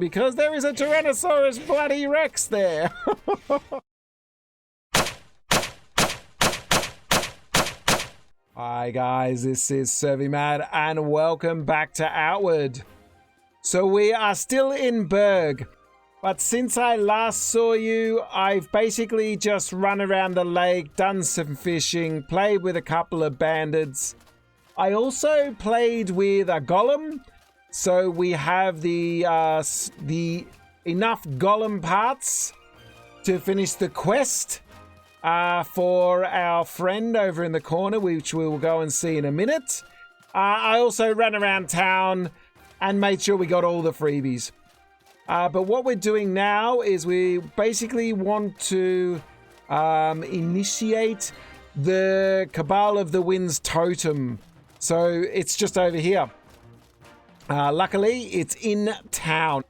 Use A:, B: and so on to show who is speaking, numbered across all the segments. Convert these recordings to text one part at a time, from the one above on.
A: Because there is a Tyrannosaurus bloody Rex there. Hi guys, this is Survimad and welcome back to Outward. So we are still in Berg, but since I last saw you, I've basically just run around the lake, done some fishing, played with a couple of bandits. I also played with a golem, so we have the enough golem parts to finish the quest for our friend over in the corner, which we will go and see in a minute. I also ran around town and made sure we got all the freebies. But what we're doing now is we basically want to initiate the Cabal of the Winds totem. So it's just over here. Luckily, it's in town.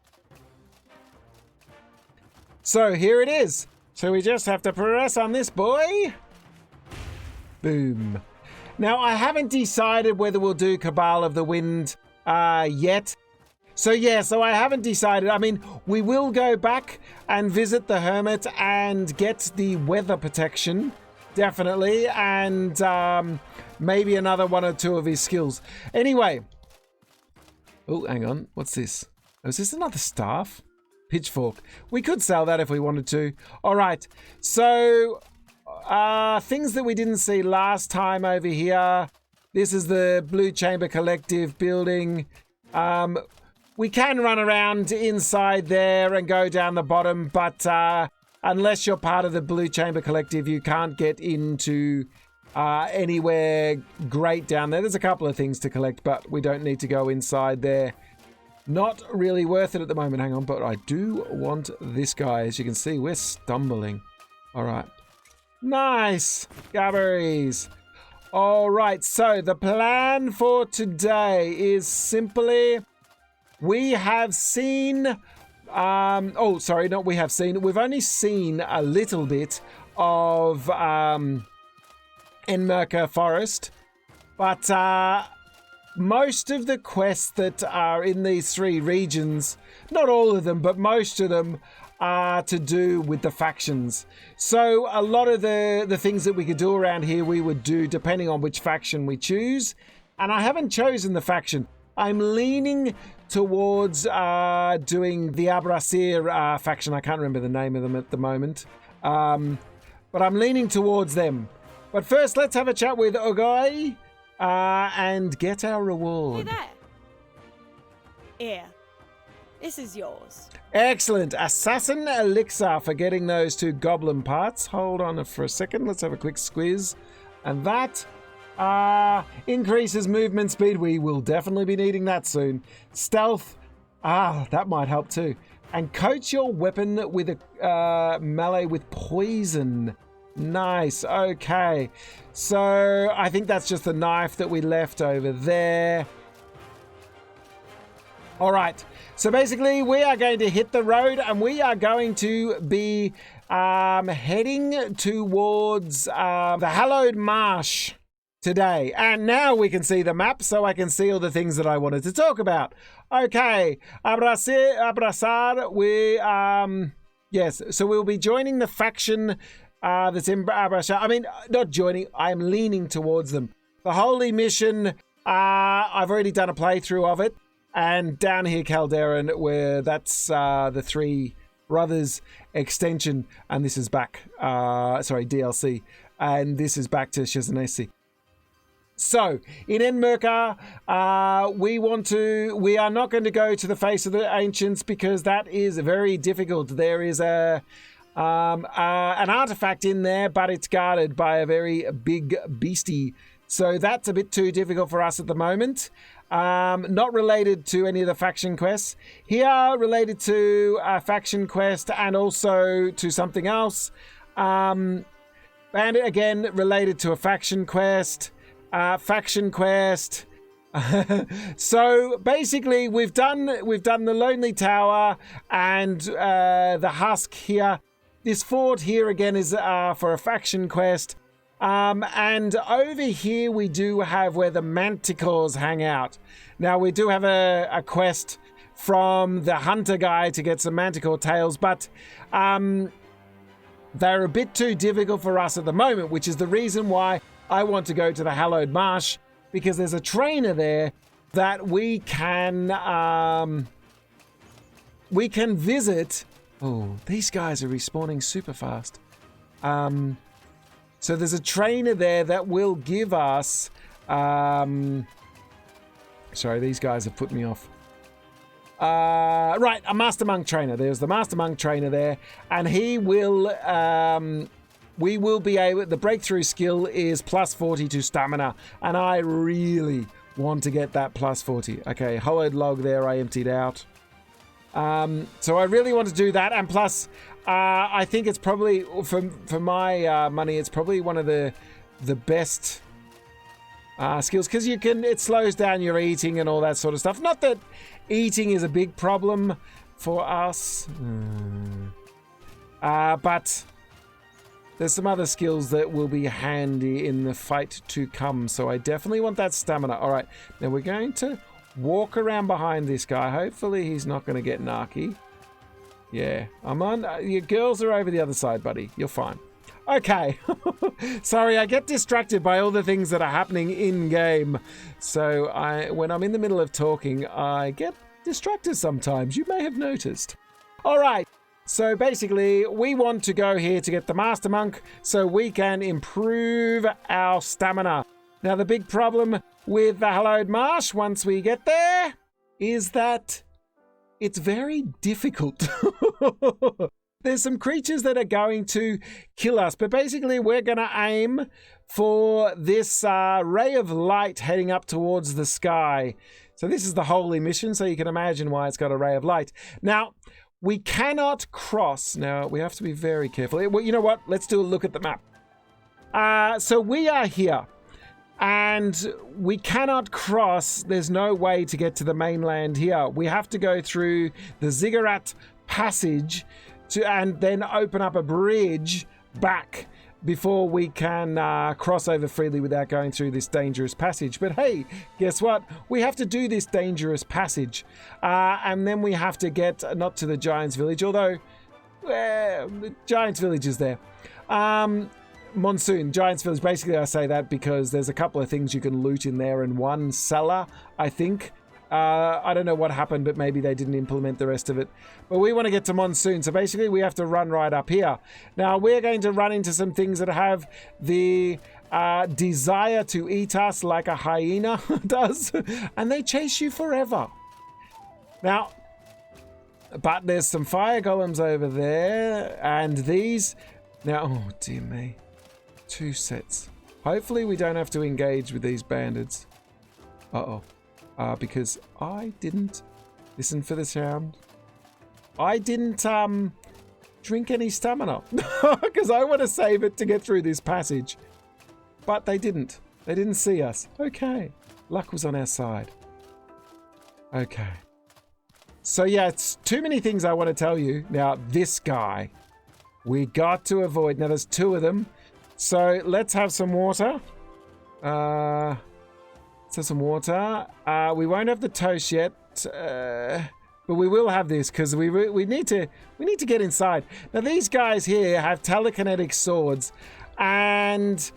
A: So here it is. So we just have to press on this boy. Boom. Now, I haven't decided whether we'll do Cabal of the Wind yet. So I haven't decided. I mean, we will go back and visit the Hermit and get the weather protection. Definitely. And maybe another one or two of his skills. Anyway. Oh, hang on. What's this? Oh, is this another staff? Pitchfork. We could sell that if we wanted to. All right. So, things that we didn't see last time over here. This is the Blue Chamber Collective building. We can run around inside there and go down the bottom, but unless you're part of the Blue Chamber Collective, you can't get into anywhere great down there. There's a couple of things to collect, but we don't need to go inside there. Not really worth it at the moment. Hang on, but I do want this guy. As you can see, we're stumbling. All right. Nice. Gabberies. All right. So the plan for today is simply we have seen... we've only seen a little bit of Enmerker Forest. But... most of the quests that are in these three regions, not all of them, but most of them are to do with the factions. So a lot of the things that we could do around here, we would do depending on which faction we choose. And I haven't chosen the faction. I'm leaning towards doing the Abrasir faction. I can't remember the name of them at the moment. But I'm leaning towards them. But first, let's have a chat with Ogai. And get our reward.
B: Hey there. Here. This is yours.
A: Excellent. Assassin Elixir for getting those two goblin parts. Hold on for a second. Let's have a quick squeeze. And that increases movement speed. We will definitely be needing that soon. Stealth. That might help too. And coat your weapon with a melee with poison. Nice. Okay. So I think that's just the knife that we left over there. All right. So basically we are going to hit the road and we are going to be heading towards the Hallowed Marsh today. And now we can see the map, so I can see all the things that I wanted to talk about. Okay. Abrasar. Yes. So we'll be joining the faction that's in Embark. I mean, not joining, I'm leaning towards them. The Holy Mission, I've already done a playthrough of it. And down here, Calderon, where that's the Three Brothers extension. And this is back, DLC. And this is back to Shiznesi. So, in Enmerker, we are not going to go to the Face of the Ancients because that is very difficult. There is an artifact in there, but it's guarded by a very big beastie. So that's a bit too difficult for us at the moment. Not related to any of the faction quests. Here, related to a faction quest and also to something else. Bandit, again, related to a faction quest. So basically, we've done the Lonely Tower and the Husk here. This fort here again is for a faction quest. And over here we do have where the Manticores hang out. Now we do have a quest from the hunter guy to get some manticore tails, but they're a bit too difficult for us at the moment, which is the reason why I want to go to the Hallowed Marsh, because there's a trainer there that we can visit. Oh, these guys are respawning super fast. So there's a trainer there that will give us... sorry, these guys have put me off. Right, a Master Monk trainer. There's the Master Monk trainer there. And he will... we will be able... The breakthrough skill is plus 40 to stamina. And I really want to get that plus 40. Okay, hollowed log there I emptied out. So I really want to do that, and plus I think it's probably for my money, it's probably one of the best skills, because it slows down your eating and all that sort of stuff. Not that eating is a big problem for us, but there's some other skills that will be handy in the fight to come, so I definitely want that stamina. All right, now we're going to walk around behind this guy. Hopefully he's not going to get narky. Yeah, I'm on. Your girls are over the other side, buddy. You're fine. Okay. Sorry, I get distracted by all the things that are happening in game. So when I'm in the middle of talking, I get distracted sometimes. You may have noticed. All right. So basically, we want to go here to get the Master Monk so we can improve our stamina. Now, the big problem with the Hallowed Marsh, once we get there, is that it's very difficult. There's some creatures that are going to kill us, but basically we're going to aim for this ray of light heading up towards the sky. So this is the holy mission, so you can imagine why it's got a ray of light. Now, we cannot cross. Now, we have to be very careful. Well, you know what? Let's do a look at the map. So we are here. And we cannot cross. There's no way to get to the mainland here. We have to go through the Ziggurat passage and then open up a bridge back before we can cross over freely without going through this dangerous passage. But hey, guess what? We have to do this dangerous passage. And then we have to get, not to the Giant's Village, although the Giant's Village is there. Monsoon, Giant's Village. Basically, I say that because there's a couple of things you can loot in there, and one cellar, I think. I don't know what happened, but maybe they didn't implement the rest of it. But we want to get to Monsoon, so basically we have to run right up here. Now, we're going to run into some things that have the desire to eat us like a hyena does, and they chase you forever. Now, but there's some fire golems over there, and these... Now, oh dear me. 2 sets. Hopefully we don't have to engage with these bandits. Uh-oh. Because I didn't listen for the sound. I didn't drink any stamina. Because I want to save it to get through this passage. But they didn't. They didn't see us. Okay. Luck was on our side. Okay. So yeah, it's too many things I want to tell you. Now, this guy, we got to avoid. Now, there's 2 of them. So let's have some water. Let's have some water. We won't have the toast yet, but we will have this because we need to get inside. Now these guys here have telekinetic swords, and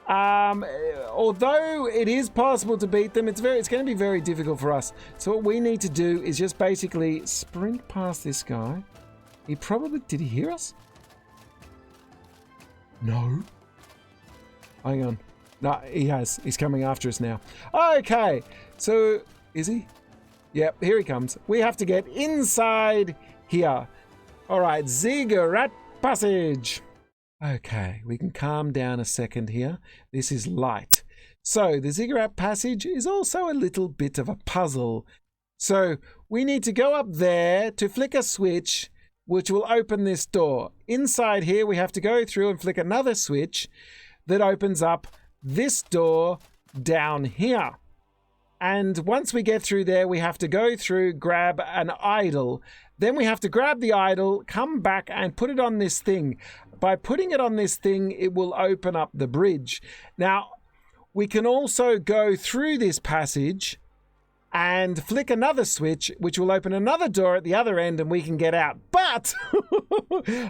A: although it is possible to beat them, it's going to be very difficult for us. So what we need to do is just basically sprint past this guy. Did he hear us? No. Hang on. No, he has. He's coming after us now. Okay. So, is he? Yep, here he comes. We have to get inside here. All right, Ziggurat passage. Okay, we can calm down a second here. This is light. So, the Ziggurat passage is also a little bit of a puzzle. So, we need to go up there to flick a switch, which will open this door. Inside here, we have to go through and flick another switch that opens up this door down here. And once we get through there, we have to go through, grab an idol. Then we have to grab the idol, come back and put it on this thing. By putting it on this thing, it will open up the bridge. Now, we can also go through this passage and flick another switch, which will open another door at the other end and we can get out. But,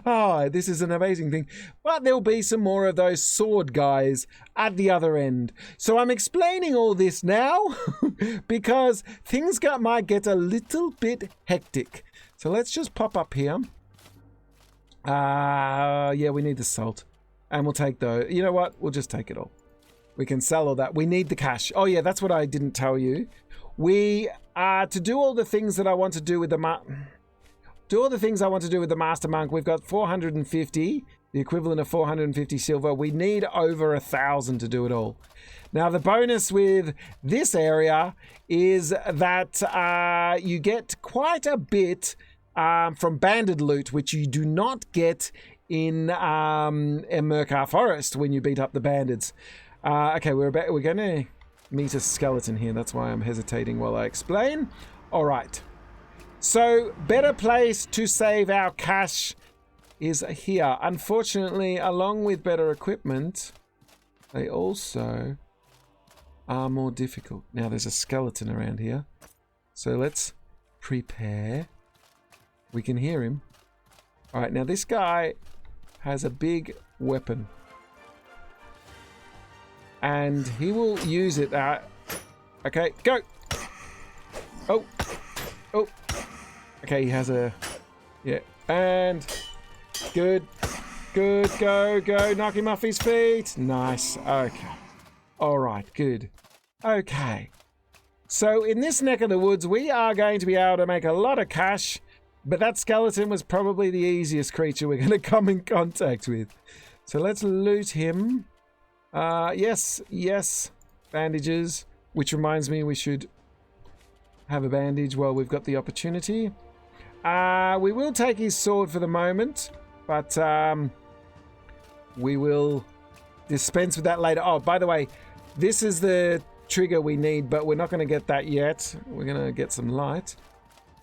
A: oh, this is an amazing thing. But there'll be some more of those sword guys at the other end. So I'm explaining all this now because things might get a little bit hectic. So let's just pop up here. Yeah, we need the salt. And we'll take those. You know what? We'll just take it all. We can sell all that. We need the cash. Oh, yeah, that's what I didn't tell you. We to do all the things that I want to do with the Master Monk. We've got 450, the equivalent of 450 silver. We need over 1,000 to do it all. Now the bonus with this area is that you get quite a bit from banded loot, which you do not get in Embark Forest when you beat up the bandits. Okay, we're going to meet a skeleton here. That's why I'm hesitating while I explain. All right. So, better place to save our cash is here. Unfortunately, along with better equipment, they also are more difficult. Now, there's a skeleton around here. So, let's prepare. We can hear him. All right, now this guy has a big weapon. And he will use it. Okay, go. Oh. Okay, he has a... Yeah. And... Good. Go. Knock him off his feet. Nice. Okay. All right, good. Okay. So in this neck of the woods, we are going to be able to make a lot of cash. But that skeleton was probably the easiest creature we're going to come in contact with. So let's loot him. Yes. Bandages. Which reminds me we should have a bandage while we've got the opportunity. We will take his sword for the moment. But we will dispense with that later. Oh, by the way, this is the trigger we need. But we're not going to get that yet. We're going to get some light.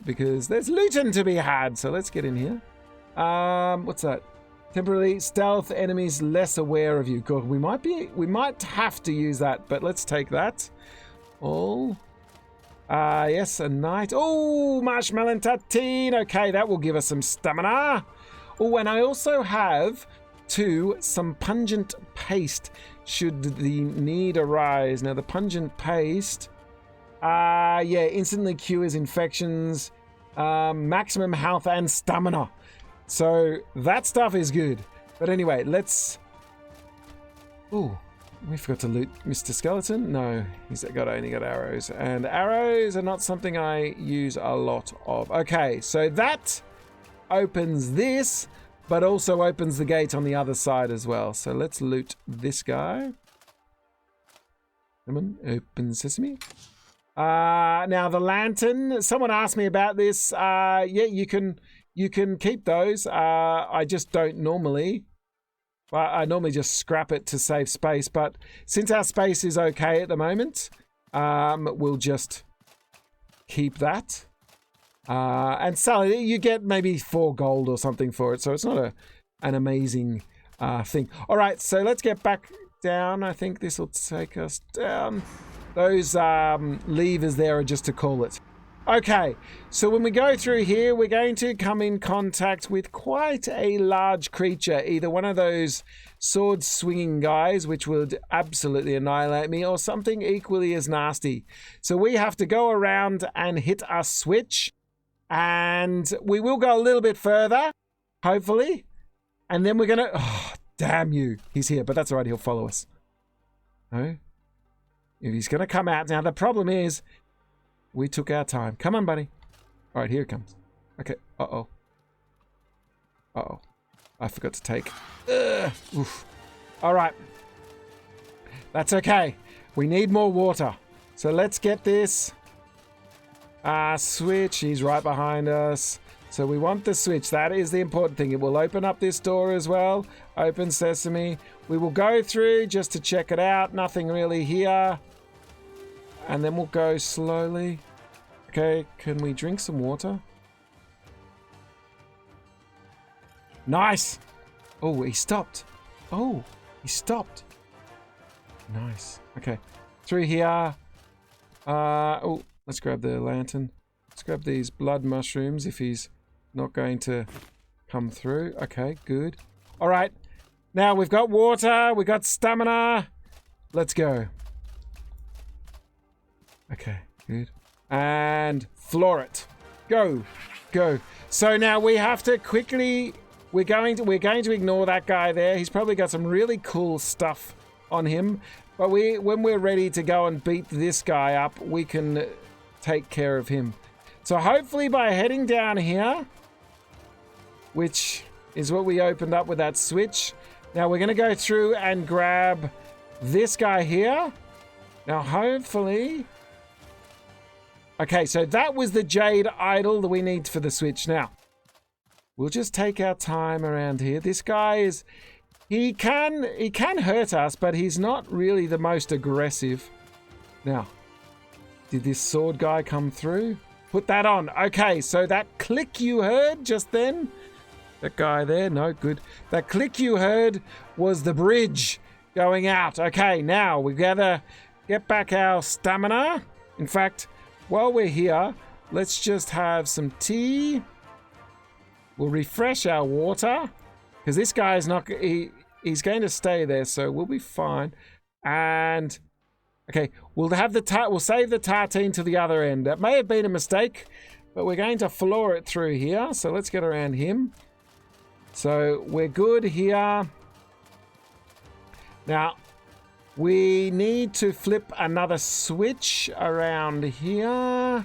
A: Because there's looting to be had. So let's get in here. What's that? Temporarily stealth enemies less aware of you. God, we might have to use that, but let's take that. All. Yes, a knight. Oh, marshmallow tartine. Okay, that will give us some stamina. Oh, and I also have some pungent paste should the need arise. Now the pungent paste, yeah, instantly cures infections, maximum health and stamina. So that stuff is good. But anyway, let's... Ooh, we forgot to loot Mr. Skeleton. No, he's only got arrows. And arrows are not something I use a lot of. Okay, so that opens this, but also opens the gate on the other side as well. So let's loot this guy. Come on, open sesame. Now the lantern, someone asked me about this. Yeah, you can keep those. I just don't normally. I normally just scrap it to save space, but since our space is okay at the moment, we'll just keep that. And sell it. You get maybe 4 gold or something for it, so it's not an amazing thing. All right, so let's get back down. I think this will take us down. Those levers there are just to call it. Okay, so when we go through here, we're going to come in contact with quite a large creature. Either one of those sword-swinging guys, which would absolutely annihilate me, or something equally as nasty. So we have to go around and hit a switch. And we will go a little bit further, hopefully. And then we're going to... Oh, damn you. He's here, but that's all right. He'll follow us. No? If he's going to come out. Now, the problem is... We took our time. Come on, buddy. All right, here it comes. Okay. Uh-oh. Uh-oh. I forgot to take... Oof. All right. That's okay. We need more water. So let's get this. Switch. He's right behind us. So we want the switch. That is the important thing. It will open up this door as well. Open sesame. We will go through just to check it out. Nothing really here. And then we'll go slowly. Okay, can we drink some water? Nice! Oh, he stopped. Oh, he stopped. Nice. Okay, through here. Oh, Let's grab the lantern. Let's grab these blood mushrooms if he's not going to come through. Okay, good. All right. Now we've got water. We've got stamina. Let's go. Okay, good. And floor it. Go. Go. So now we have to quickly... We're going to ignore that guy there. He's probably got some really cool stuff on him. But when we're ready to go and beat this guy up, we can take care of him. So hopefully by heading down here, which is what we opened up with that switch. Now we're going to go through and grab this guy here. Now hopefully... Okay, so that was the jade idol that we need for the switch. Now, we'll just take our time around here. This guy is... He can hurt us, but he's not really the most aggressive. Now, did this sword guy come through? Put that on. Okay, so that click you heard just then... That guy there, no, good. That click you heard was the bridge going out. Okay, now we gotta get back our stamina. In fact, while we're here, let's just have some tea. We'll refresh our water because this guy is not. He's going to stay there, so we'll be fine. And okay, we'll save the tartine to the other end. That may have been a mistake, but we're going to floor it through here. So let's get around him. So we're good here. Now, we need to flip another switch around here.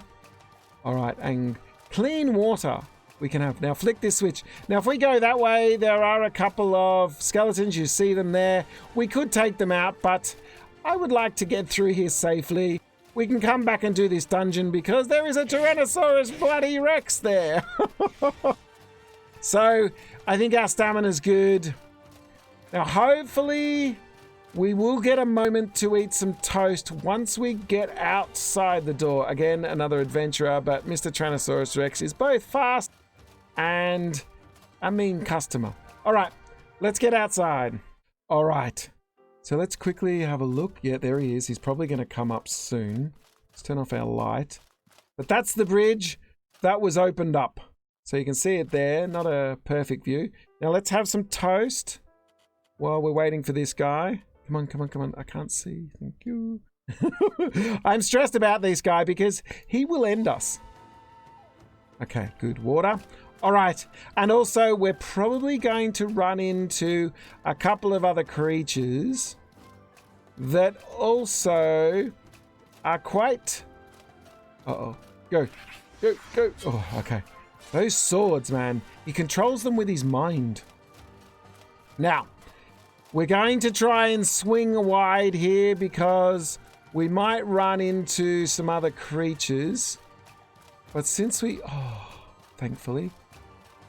A: All right, and clean water we can have. Now, flick this switch. Now, if we go that way, there are a couple of skeletons. You see them there. We could take them out, but I would like to get through here safely. We can come back and do this dungeon because there is a Tyrannosaurus bloody Rex there. So, I think our stamina's good. Now, hopefully, we will get a moment to eat some toast once we get outside the door. Again, another adventurer, but Mr. Tyrannosaurus Rex is both fast and a mean customer. All right, let's get outside. All right, so let's quickly have a look. Yeah, there he is. He's probably going to come up soon. Let's turn off our light. But that's the bridge that was opened up. So you can see it there, not a perfect view. Now let's have some toast while we're waiting for this guy. Come on, come on, come on. I can't see. Thank you. I'm stressed about this guy because he will end us. Okay, good. Water. All right. And also, we're probably going to run into a couple of other creatures that also are quite... Uh-oh. Go. Go, go. Oh, okay. Those swords, man. He controls them with his mind. Now, we're going to try and swing wide here because we might run into some other creatures. But since we... Oh, thankfully.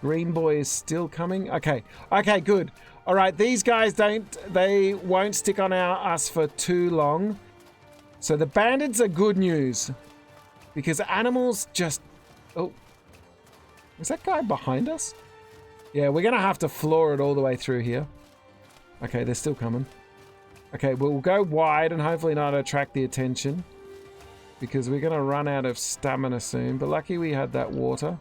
A: Green boy is still coming. Okay. Okay, good. All right, these guys they won't stick on us for too long. So the bandits are good news. Because animals just... Oh. Is that guy behind us? Yeah, we're going to have to floor it all the way through here. Okay, they're still coming. Okay, we'll go wide and hopefully not attract the attention. Because we're going to run out of stamina soon. But lucky we had that water.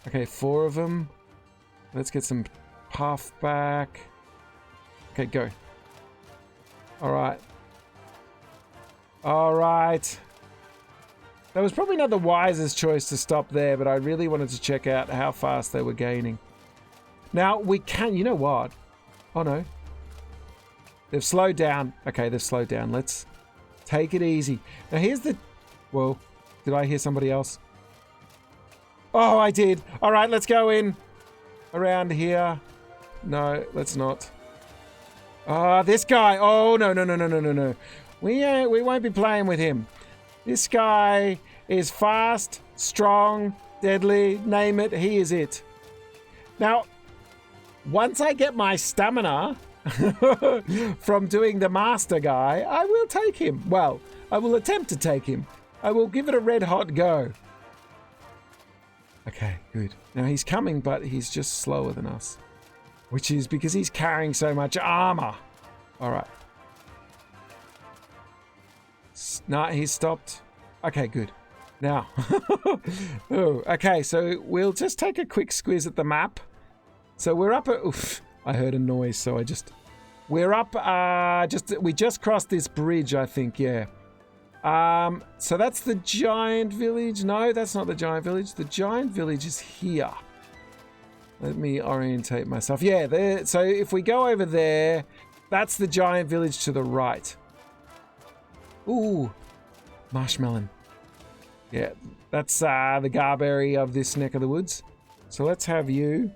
A: Okay, 4 of them. Let's get some puff back. Okay, go. Alright. Alright. That was probably not the wisest choice to stop there, but I really wanted to check out how fast they were gaining. Now, we can... You know what? Oh, no. They've slowed down. Okay, they've slowed down. Let's take it easy. Now, here's the... Whoa. Did I hear somebody else? Oh, I did. All right, let's go in around here. No, let's not. This guy. Oh, no, no, no, no, no, no, no. We won't be playing with him. This guy is fast, strong, deadly, name it, he is it. Now, once I get my stamina from doing the master guy, I will take him. Well, I will attempt to take him. I will give it a red hot go. Okay, good. Now he's coming, but he's just slower than us. Which is because he's carrying so much armor. All right. No, he's stopped. Okay, good. Now, oh, okay, so we'll just take a quick squiz at the map. So we're up at, oof, I heard a noise, so we're up, we just crossed this bridge, I think, yeah. So that's the giant village. No, that's not the giant village. The giant village is here. Let me orientate myself. Yeah, there. So if we go over there, that's the giant village to the right. Ooh, marshmallow. Yeah, that's the garberry of this neck of the woods. So let's have you,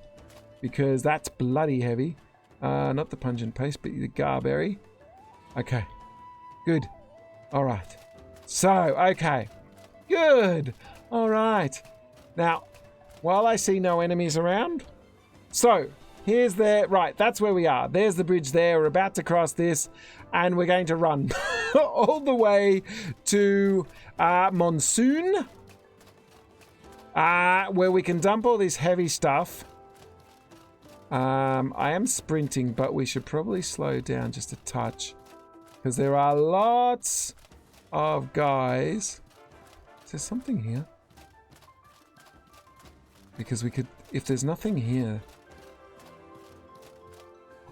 A: because that's bloody heavy. Not the pungent paste, but the garberry. Okay, good. All right. So, okay, good. All right. Now, while I see no enemies around, so here's right, that's where we are. There's the bridge there. We're about to cross this, and we're going to run all the way to Monsoon, where we can dump all this heavy stuff. I am sprinting, but we should probably slow down just a touch, because there are lots of guys. Is there something here? Because we could, if there's nothing here.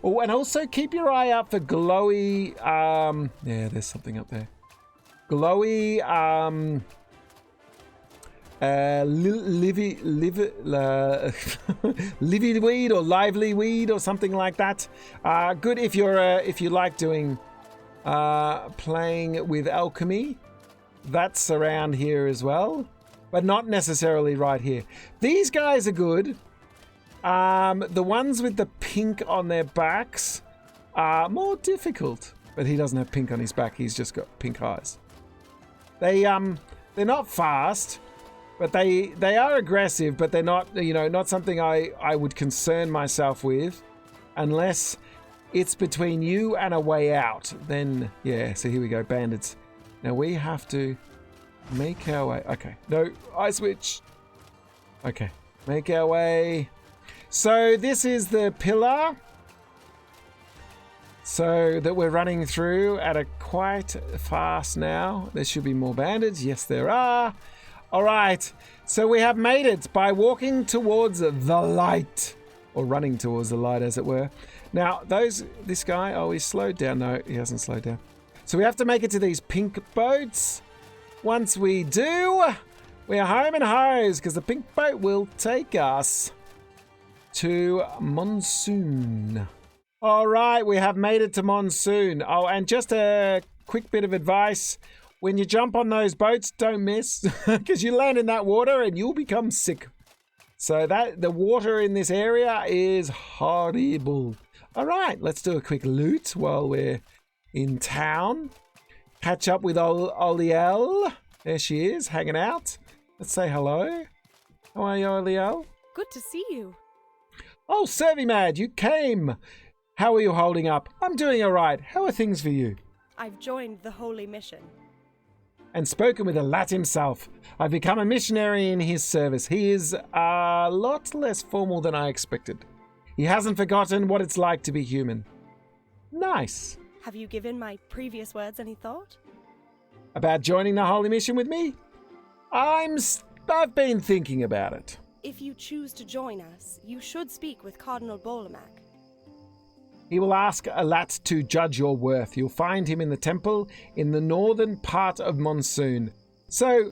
A: Oh, and also keep your eye out for glowy, yeah, there's something up there. Glowy, livy weed or lively weed or something like that. Good if you like doing playing with alchemy. That's around here as well, but not necessarily right here. These guys are good. The ones with the pink on their backs are more difficult, but he doesn't have pink on his back. He's just got pink eyes. They're not fast, but they are aggressive, but they're not, not something I would concern myself with unless it's between you and a way out. Then, yeah, so here we go, bandits. Now we have to make our way. Okay, no, I switch. Okay, make our way. So this is the pillar. So that we're running through at a quite fast now. There should be more bandits. Yes, there are. All right, so we have made it by walking towards the light, or running towards the light, as it were. Now, this guy, oh, he's slowed down. No, he hasn't slowed down. So we have to make it to these pink boats. Once we do, we are home and hose, because the pink boat will take us to Monsoon. All right, we have made it to Monsoon. Oh, and just a quick bit of advice. When you jump on those boats, don't miss, because you land in that water and you'll become sick. So the water in this area is horrible. All right, let's do a quick loot while we're in town. Catch up with Oliel. There she is, hanging out. Let's say hello. How are you, Oliel?
B: Good to see you.
A: Oh, Survimad, you came. How are you holding up? I'm doing all right. How are things for you?
B: I've joined the Holy Mission.
A: And spoken with a lat himself. I've become a missionary in his service. He is a lot less formal than I expected. He hasn't forgotten what it's like to be human. Nice.
B: Have you given my previous words any thought?
A: About joining the Holy Mission with me? I've been thinking about it.
B: If you choose to join us, you should speak with Cardinal Bolamac.
A: He will ask a lat to judge your worth. You'll find him in the temple in the northern part of Monsoon. So,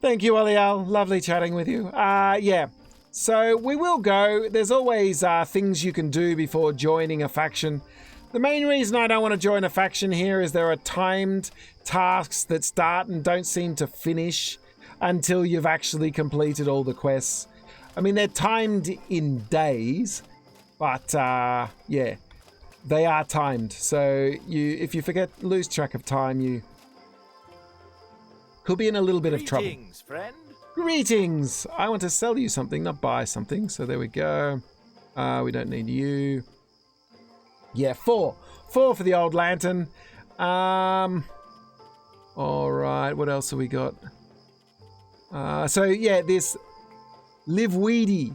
A: thank you, Oliel. Lovely chatting with you. Yeah. So, we will go. There's always things you can do before joining a faction. The main reason I don't want to join a faction here is there are timed tasks that start and don't seem to finish until you've actually completed all the quests. I mean, they're timed in days, but yeah, they are timed. So if you lose track of time, you could be in a little bit of trouble.
C: Greetings, friend.
A: Greetings! I want to sell you something, not buy something. So there we go. We don't need you. Yeah, 4 for the old lantern. All right, what else have we got? So yeah, this live weedy.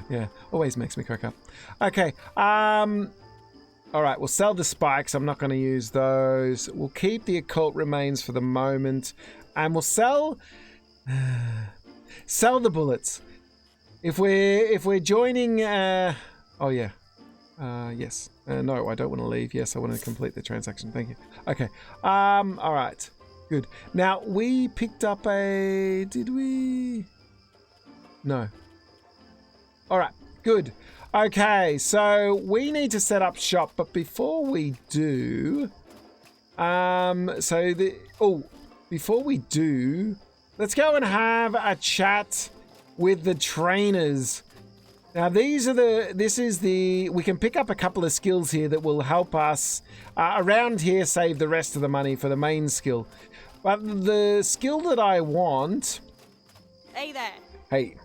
A: Yeah, always makes me crack up. Okay. All right, we'll sell the spikes. I'm not going to use those. We'll keep the occult remains for the moment. And we'll sell the bullets. If we're joining, oh yeah, yes. No, I don't want to leave. Yes, I want to complete the transaction. Thank you. Okay. All right. Good. Now we picked up a. Did we? No. All right. Good. Okay. So we need to set up shop, but before we do, before we do, let's go and have a chat with the trainers. Now we can pick up a couple of skills here that will help us around here save the rest of the money for the main skill. But the skill that I want...
B: Hey there.
A: Hey.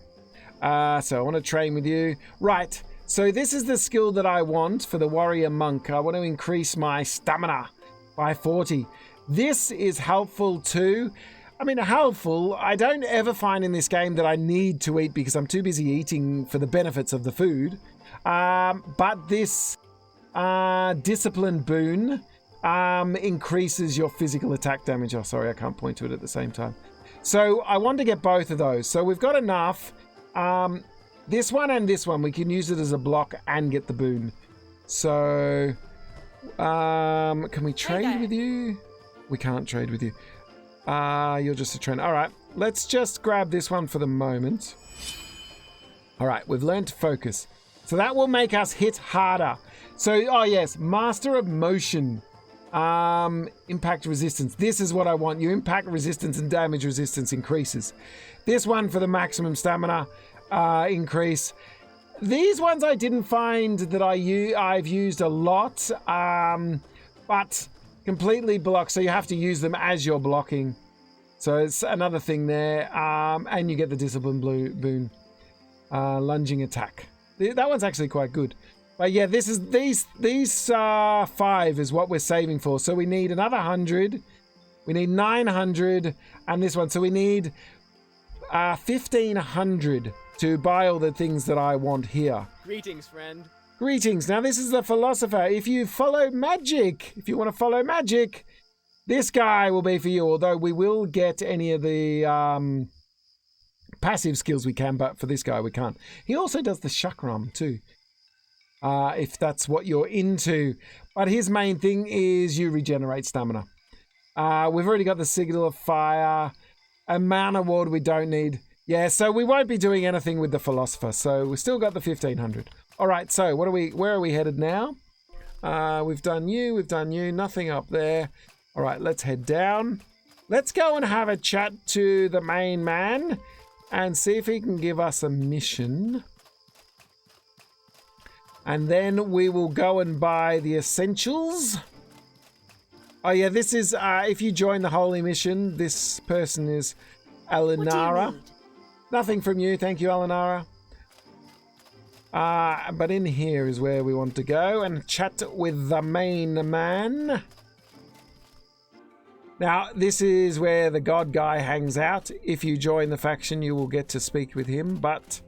A: So I want to train with you. Right. So this is the skill that I want for the warrior monk. I want to increase my stamina by 40. This is helpful too. I mean, helpful. I don't ever find in this game that I need to eat because I'm too busy eating for the benefits of the food. But this discipline boon increases your physical attack damage. Oh, sorry, I can't point to it at the same time. So I want to get both of those. So we've got enough. This one and this one, we can use it as a block and get the boon. So, can we trade with you? We can't trade with you. You're just a trainer. All right, let's just grab this one for the moment. All right, we've learned to focus. So that will make us hit harder. So, oh yes, Master of Motion. Impact resistance. This is what I want. Your impact resistance and damage resistance increases. This one for the maximum stamina increase. These ones I didn't find that I've used a lot, but completely block, so you have to use them as you're blocking. So it's another thing there, and you get the discipline boon, lunging attack. That one's actually quite good. But yeah, these 5 is what we're saving for. So we need another 100, we need 900, and this one. So we need 1,500 to buy all the things that I want here.
C: Greetings, friend.
A: Greetings. Now this is the philosopher. If you want to follow magic, this guy will be for you. Although we will get any of the passive skills we can, but for this guy we can't. He also does the chakram too, if that's what you're into. But his main thing is you regenerate stamina. We've already got the Signal of Fire. A mana ward we don't need. Yeah, so we won't be doing anything with the philosopher. So we've still got the 1,500. All right, so where are we headed now? We've done you, nothing up there. All right, let's head down. Let's go and have a chat to the main man and see if he can give us a mission. And then we will go and buy the essentials. Oh yeah, this is, if you join the holy mission, this person is Alinara. Nothing from you, thank you, Alinara. But in here is where we want to go and chat with the main man. Now, this is where the god guy hangs out. If you join the faction, you will get to speak with him, but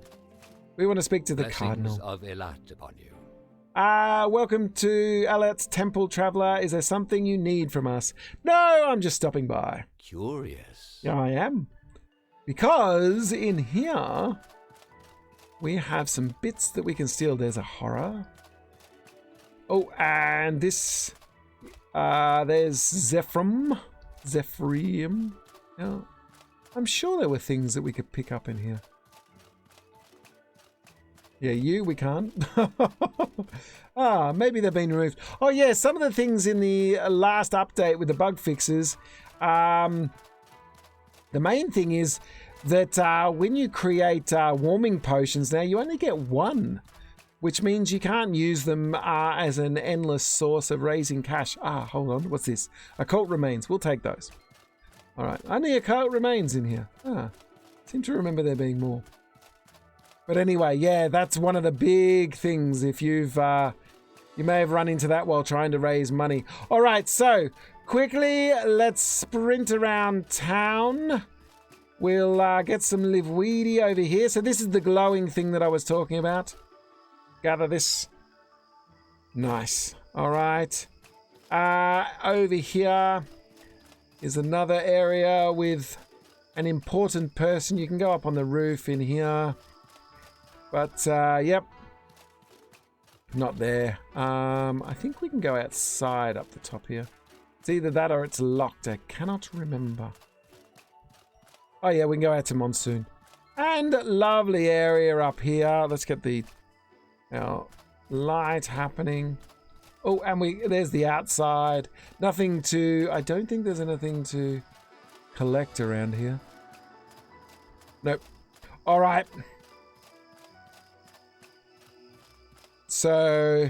A: we want to speak to the Cardinal.
D: Of Elat upon you.
A: Welcome to Elat's Temple, Traveler. Is there something you need from us? No, I'm just stopping by.
D: Curious.
A: Yeah, I am. Because in here, we have some bits that we can steal. There's a horror. Oh, and this, there's Zephram. Yeah. I'm sure there were things that we could pick up in here. Yeah, we can't. Maybe they've been removed. Oh yeah, some of the things in the last update with the bug fixes. The main thing is that when you create warming potions now, you only get 1, which means you can't use them as an endless source of raising cash. Hold on, what's this? Occult remains. We'll take those. All right, only occult remains in here. Seem to remember there being more. But anyway, yeah, that's one of the big things. If you've, you may have run into that while trying to raise money. All right, so quickly, let's sprint around town. We'll get some liveweedy over here. So this is the glowing thing that I was talking about. Gather this. Nice. All right. Over here. is another area with an important person. You can go up on the roof in here. But, yep. Not there. I think we can go outside up the top here. It's either that or it's locked. I cannot remember. Oh, yeah, we can go out to Monsoon. And lovely area up here. Let's get the light happening. Oh, and there's the outside. Nothing to... I don't think there's anything to collect around here. Nope. All right. So...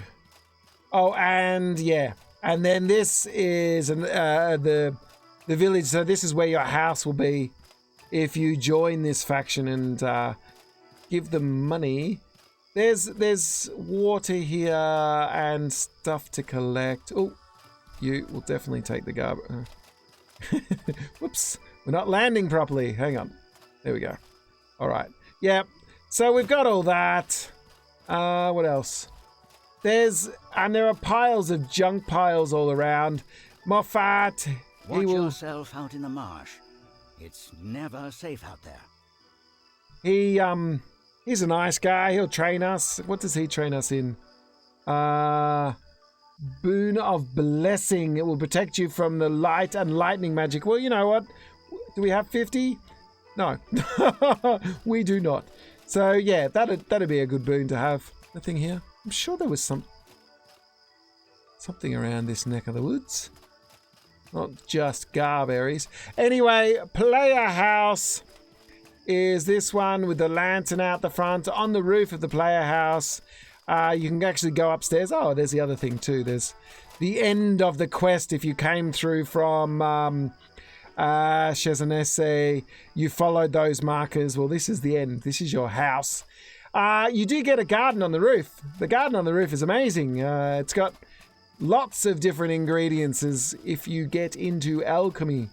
A: Oh, and yeah. And then this is the village. So this is where your house will be if you join this faction and give them money. There's water here and stuff to collect. Oh, you will definitely take the garbage. Whoops, we're not landing properly. Hang on. There we go. All right. Yeah. So we've got all that. What else? There are piles of junk piles all around. Moffat.
C: Watch yourself out in the marsh. It's never safe out there.
A: He's a nice guy. He'll train us. What does he train us in? Boon of Blessing. It will protect you from the light and lightning magic. Well, you know what? Do we have 50? No. We do not. So, yeah, that'd be a good boon to have. Nothing here. I'm sure there was something around this neck of the woods. Not just garberries. Anyway, player house is this one with the lantern out the front on the roof of the player house. You can actually go upstairs. Oh, there's the other thing too. There's the end of the quest. If you came through from Chesonesse, you followed those markers. Well, this is the end. This is your house. You do get a garden on the roof. The garden on the roof is amazing. It's got lots of different ingredients as if you get into alchemy.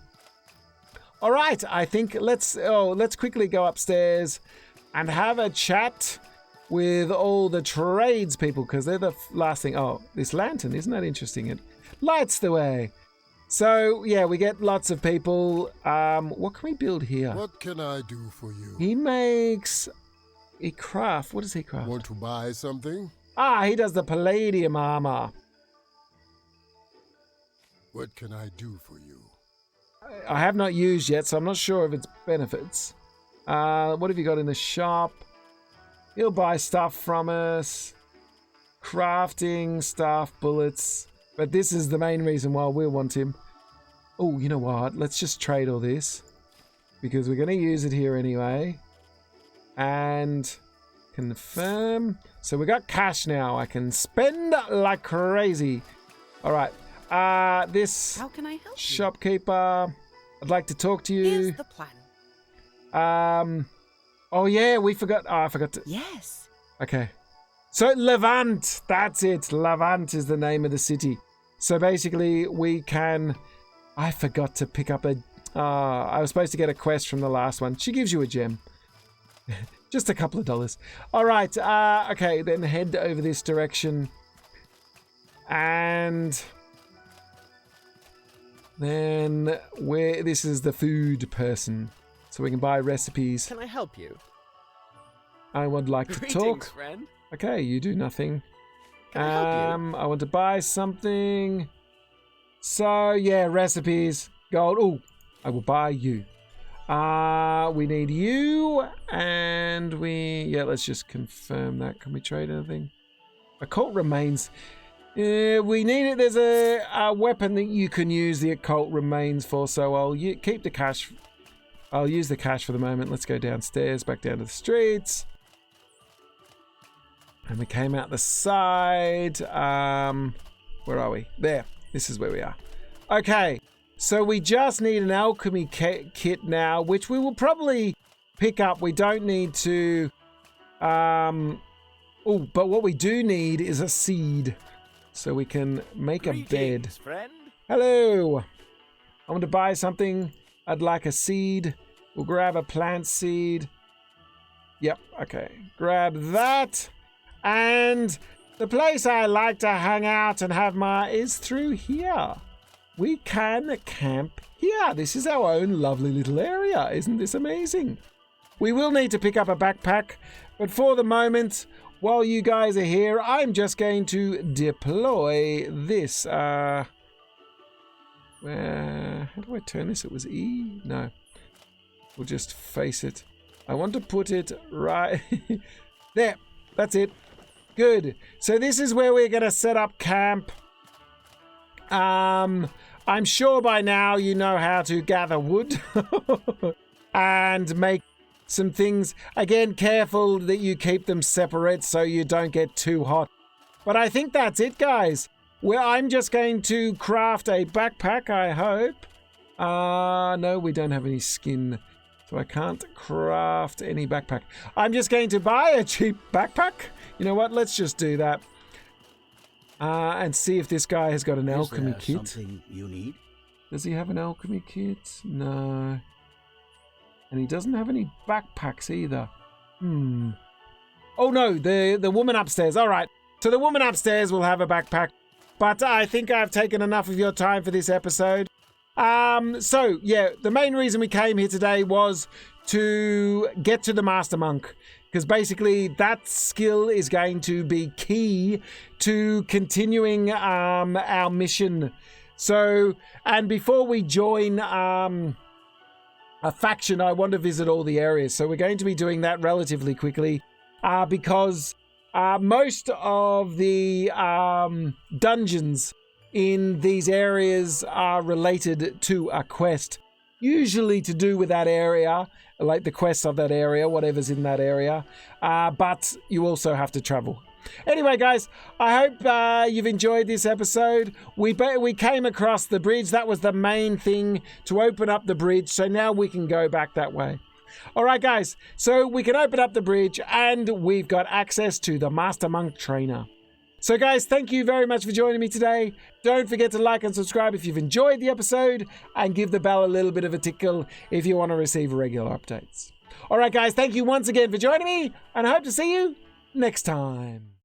A: All right, I think let's quickly go upstairs and have a chat with all the tradespeople because they're the last thing. Oh, this lantern, isn't that interesting? It lights the way. So, yeah, we get lots of people. What can we build here?
E: What can I do for you?
A: He makes a craft. What does he craft?
E: Want to buy something?
A: He does the palladium armor.
E: What can I do for you?
A: I have not used yet, so I'm not sure of its benefits. What have you got in the shop? He'll buy stuff from us. Crafting stuff, bullets. But this is the main reason why we want him. Oh, you know what? Let's just trade all this. Because we're going to use it here anyway. And confirm. So we got cash now. I can spend like crazy. All right. This
B: How can I help you?
A: shopkeeper, I'd like to talk to you.
B: Here's the plan.
A: Oh yeah, we forgot. Oh, I forgot to.
B: Yes.
A: Okay. So Levant, that's it. Levant is the name of the city. So basically we can, I forgot to pick up I was supposed to get a quest from the last one. She gives you a gem. Just a couple of dollars. All right. Okay, then head over this direction. And then this is the food person. So we can buy recipes.
F: Can I help you?
A: I would like to talk.
F: Friend.
A: Okay, you do nothing.
F: Can I help you?
A: I want to buy something. So yeah, recipes. Gold. Oh, I will buy you. We need you, and let's just confirm that. Can we trade anything? Occult remains. We need it. There's a weapon that you can use the occult remains for, so I'll keep the cash. I'll use the cash for the moment. Let's go downstairs, back down to the streets. And we came out the side. Where are we? There. This is where we are. Okay. So we just need an alchemy kit now, which we will probably pick up. We don't need to... but what we do need is a seed. So we can make a bed.
F: Friend.
A: Hello. I want to buy something. I'd like a seed. We'll grab a plant seed. Yep, okay. Grab that. And the place I like to hang out and have is through here. we can camp here. This is our own lovely little area. Isn't this amazing? We will need to pick up a backpack, but for the moment, while you guys are here, I'm just going to deploy this. How do I turn this? It was E? No. We'll just face it. I want to put it right there. That's it. Good. So this is where we're going to set up camp. I'm sure by now you know how to gather wood and make some things. Again, careful that you keep them separate so you don't get too hot. But I think that's it, guys. Well, I'm just going to craft a backpack, I hope. No, we don't have any skin, so I can't craft any backpack. I'm just going to buy a cheap backpack. You know what? Let's just do that. And see if this guy has got an alchemy kit.
C: Something you need?
A: Does he have an alchemy kit? No. And he doesn't have any backpacks either. Oh no, the woman upstairs. All right. So the woman upstairs will have a backpack. But I think I've taken enough of your time for this episode. So yeah, the main reason we came here today was to get to the Master Monk. Because basically that skill is going to be key to continuing our mission. So, and before we join a faction, I want to visit all the areas. So we're going to be doing that relatively quickly because most of the dungeons in these areas are related to a quest, usually to do with that area, like the quests of that area, whatever's in that area. But you also have to travel. Anyway, guys, I hope you've enjoyed this episode. We came across the bridge. That was the main thing, to open up the bridge. So now we can go back that way. All right, guys. So we can open up the bridge and we've got access to the Master Monk Trainer. So, guys, thank you very much for joining me today. Don't forget to like and subscribe if you've enjoyed the episode, and give the bell a little bit of a tickle if you want to receive regular updates. All right, guys, thank you once again for joining me, and I hope to see you next time.